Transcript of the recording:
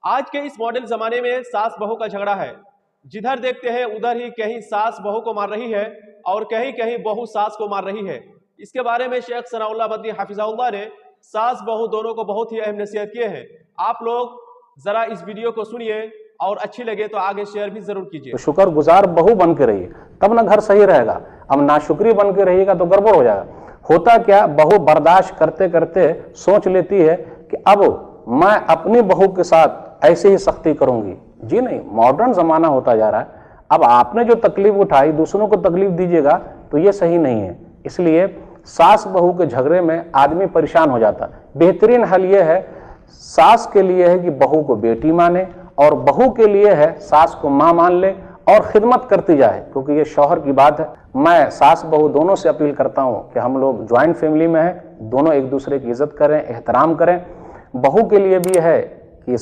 आज के इस मॉडर्न जमाने में सास बहू का झगड़ा है। जिधर देखते हैं उधर ही कहीं सास बहू को मार रही है और कहीं कहीं बहू सास को मार रही है। इसके बारे में शेख सनाउल्लाह मदनी हाफिज़हुल्लाह ने सास बहू दोनों को बहुत ही अहम नसीहत किए हैं। आप लोग जरा इस वीडियो को सुनिए और अच्छी लगे तो आगे शेयर भी जरूर कीजिए। तो शुक्रगुजार बहू बन के रहिए, तब ना घर सही रहेगा। अब नाशुक्री बन के रहिएगा तो गड़बड़ हो जाएगा। होता क्या, बहू बर्दाश्त करते करते सोच लेती है कि अब मैं अपनी बहू के साथ ऐसे ही सख्ती करूंगी। जी नहीं, मॉडर्न जमाना होता जा रहा है। अब आपने जो तकलीफ उठाई दूसरों को तकलीफ दीजिएगा तो ये सही नहीं है। इसलिए सास बहू के झगड़े में आदमी परेशान हो जाता। बेहतरीन हल ये है, सास के लिए है कि बहू को बेटी माने और बहू के लिए है सास को माँ मान ले और खिदमत करती जाए, क्योंकि ये शौहर की बात है। मैं सास बहू दोनों से अपील करता हूँ कि हम लोग ज्वाइंट फैमिली में हैं, दोनों एक दूसरे की इज्जत करें, एहतराम करें। बहू के लिए भी है कि